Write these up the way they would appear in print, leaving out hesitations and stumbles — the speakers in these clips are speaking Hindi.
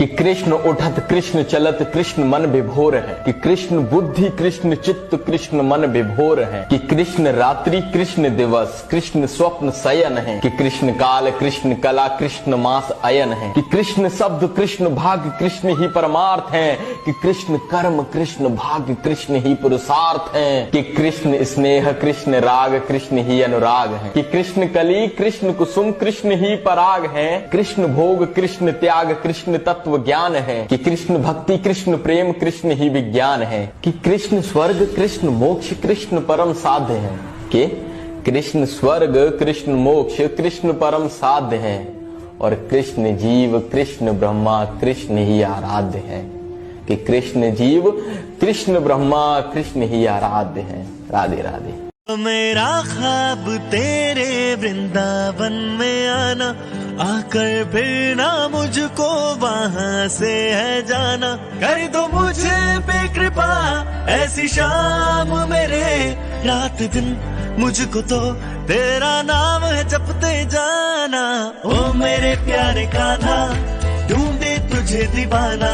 कृष्ण उठत कृष्ण चलत कृष्ण मन विभोर है, कि कृष्ण बुद्धि कृष्ण चित्त कृष्ण मन विभोर है, कि कृष्ण रात्रि कृष्ण दिवस कृष्ण स्वप्न शयन है, कि कृष्ण काल कृष्ण कला कृष्ण मास अयन है, कि कृष्ण शब्द कृष्ण भाग्य कृष्ण ही परमार्थ है, कि कृष्ण कर्म कृष्ण भाग्य कृष्ण ही पुरुषार्थ है, कि कृष्ण स्नेह कृष्ण राग कृष्ण ही अनुराग है, कि कृष्ण कली कृष्ण कुसुम कृष्ण ही पराग है, कृष्ण भोग कृष्ण त्याग कृष्ण तत्व ज्ञान है, कि कृष्ण भक्ति कृष्ण प्रेम कृष्ण ही विज्ञान है, कि कृष्ण स्वर्ग कृष्ण मोक्ष कृष्ण परम साध्य है, कि कृष्ण स्वर्ग कृष्ण मोक्ष कृष्ण परम साध्य है, और कृष्ण जीव कृष्ण ब्रह्मा कृष्ण ही आराध्य है, कि कृष्ण जीव कृष्ण ब्रह्मा कृष्ण ही आराध्य है। राधे राधे। मेरा ख्वाब तेरे वृंदावन में आना, आकर फिर ना मुझको वहाँ से है जाना, कर दो मुझे बेकृपा ऐसी शाम मेरे, रात दिन मुझको तो तेरा नाम है जपते जाना। ओ मेरे प्यारे कान्हा ढूंढे तुझे दीवाना,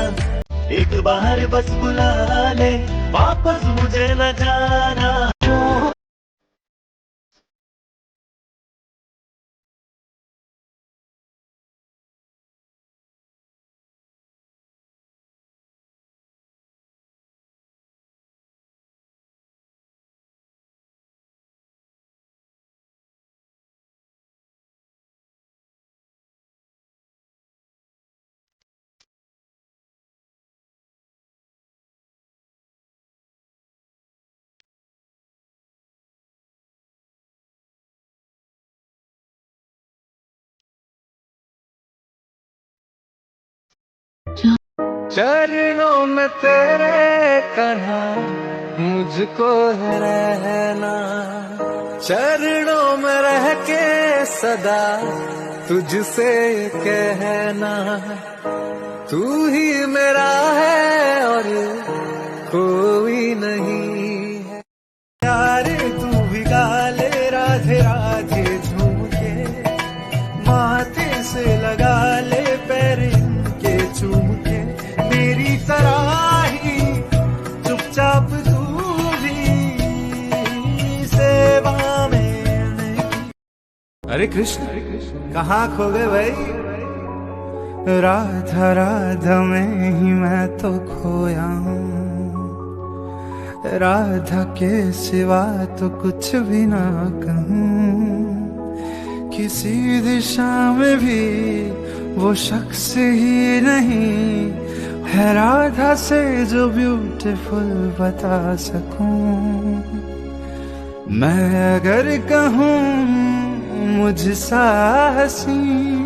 एक बार बस बुला ले वापस मुझे न जाना। चरणों में तेरे कन्हा मुझको है रहना, चरणों में रह के सदा तुझसे कहना, तू ही मेरा है और कोई नहीं है। यारे तू भी गा ले राधे राधे झूम के, माथे से लगा ले पैर इनके चूम के, मेरी तरह ही चुपचाप तू भी सेवा में नहीं। अरे कृष्ण कहाँ खो गए भाई? राधा राधा में ही मैं तो खोया हूँ, राधा के सिवा तो कुछ भी ना कहूँ, किसी दिशा में भी वो शख्स ही नहीं है राधा से जो ब्यूटीफुल बता सकूं। मैं अगर कहूँ मुझसा हसीं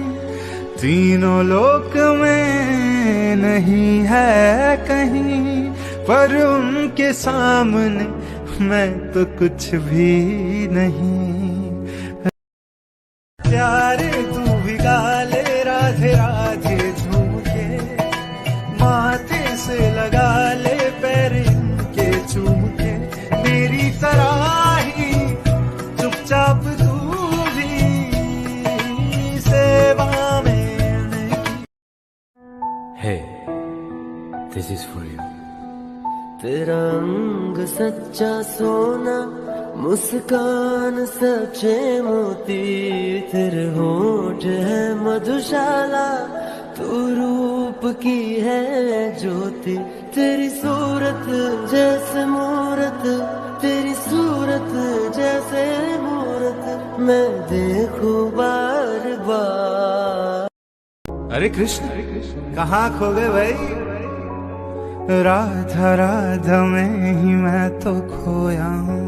तीनों लोक में नहीं है कहीं, पर उनके सामने मैं तो कुछ भी नहीं। प्यारे तू भी गा ले राधे राधे झूम के, माथे से लगा ले पैर इनके चूम के, मेरी तरह ही चुपचाप तू भी सेवा में नहीं। Hey, this is for you. तेरा अंग सच्चा सोना, मुस्कान सच्चे मोती, तेरे होठ है मधुशाला, तू रूप की है ज्योति, तेरी सूरत जैसे मूरत, तेरी सूरत जैसे मूरत, मैं देखूं बार बार। अरे कृष्ण कहाँ खो गए भाई? राधा राधा में ही मैं तो खोया हूँ,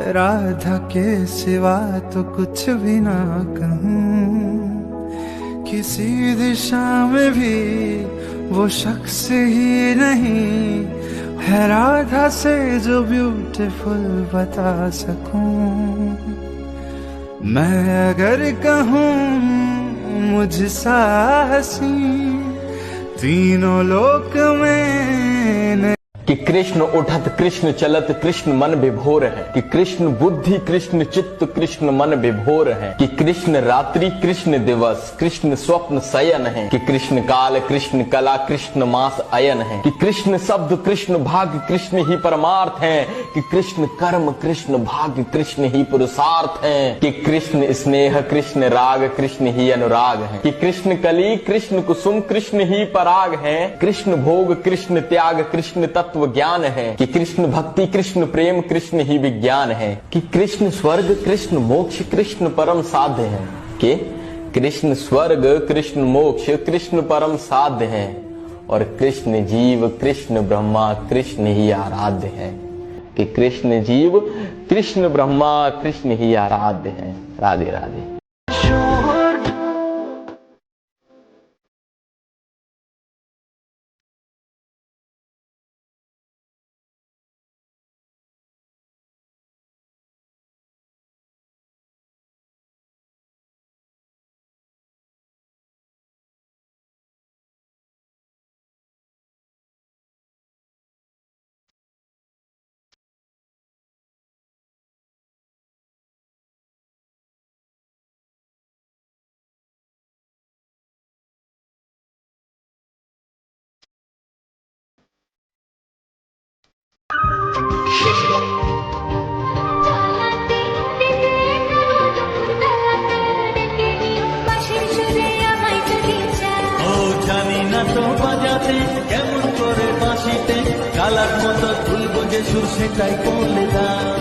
राधा के सिवा तो कुछ भी ना कहूँ, किसी दिशा में भी वो शख्स ही नहीं है राधा से जो ब्यूटीफुल बता सकूं। मैं अगर कहूँ मुझसा हसीं तीनों लोक में कि कृष्ण उठत कृष्ण चलत कृष्ण मन विभोर है, कि कृष्ण बुद्धि कृष्ण चित्त कृष्ण मन विभोर है, कि कृष्ण रात्रि कृष्ण दिवस कृष्ण स्वप्न शयन है, कि कृष्ण काल कृष्ण कला कृष्ण मास अयन है, कि कृष्ण शब्द कृष्ण भाग्य कृष्ण ही परमार्थ है, कि कृष्ण कर्म कृष्ण भाग्य कृष्ण ही पुरुषार्थ है, कि कृष्ण स्नेह कृष्ण राग कृष्ण ही अनुराग है, कि कृष्ण कली कृष्ण कुसुम कृष्ण ही पराग है, कृष्ण भोग कृष्ण त्याग कृष्ण तत्व ज्ञान है, कि कृष्ण भक्ति कृष्ण प्रेम कृष्ण ही विज्ञान है, कि कृष्ण स्वर्ग कृष्ण मोक्ष कृष्ण परम साध्य है, कि कृष्ण स्वर्ग कृष्ण मोक्ष कृष्ण परम साध्य है, और कृष्ण जीव कृष्ण ब्रह्मा कृष्ण ही आराध्य है, कि कृष्ण जीव कृष्ण ब्रह्मा कृष्ण ही आराध्य है। राधे राधे। জানি না তো বাজাতে কেমন করে বাঁশিতে কালার মতো তুলবো যে সুর সেটাই বলে দাও।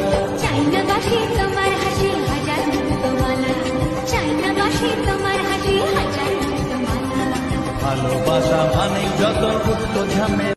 চাই না বাসি তোমার হাসি হাজার মুক্তমালা, চাই না বাসি তোমার হাসি হাজার মুক্তমালা। ভালোবাসা মানে যত উঠত ঝামেলা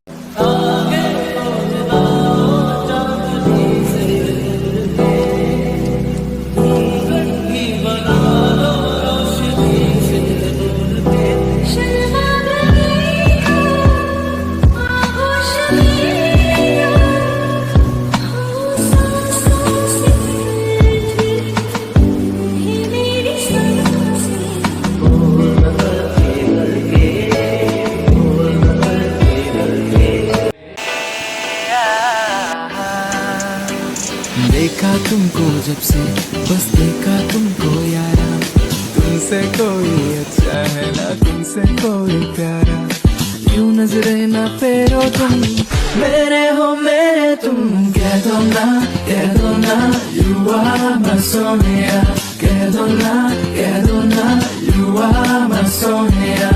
देखा तुमको जब से बस देखा तुमको यारा, तुमसे कोई अच्छा है ना तुमसे कोई प्यारा, यूं नजरे ना फेरो तुम, मेरे हो मेरे तुम, कह दो ना you are my सोनिया, कह दो ना you are my सोनिया।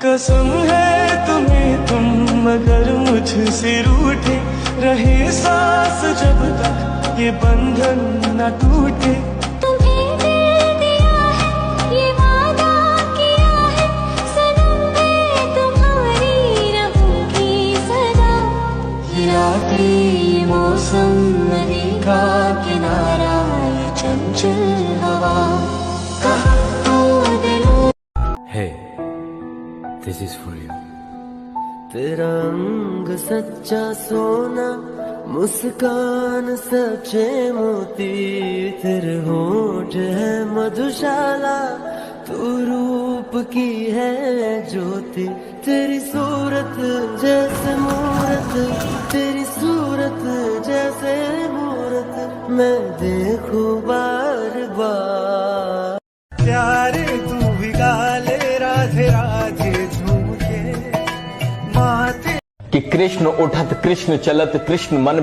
कसम है तुम्हें तुम मगर मुझसे रूठे रहे सांस जब तक ये बंधन न टूटे। तुम्हें दिल दिया है ये वादा किया है सनम, मैं तुम्हारी रहूंगी सदा। ये रात्रि ये मौसम नदी का किनारा ये चंचल हवा कहाँ तो दिलों। Hey, this is for you. तेरा रंग सच्चा सोना, मुस्कान सच्चे मोती, तेरे होठ है मधुशाला, तू रूप की है ज्योति, तेरी सूरत जैसे मूरत, तेरी सूरत जैसे मूरत, मैं देखूं बार बार। प्यारे तू भी गाले राधे राधे झूम के माते, कि कृष्ण उठत कृष्ण चलत कृष्ण मन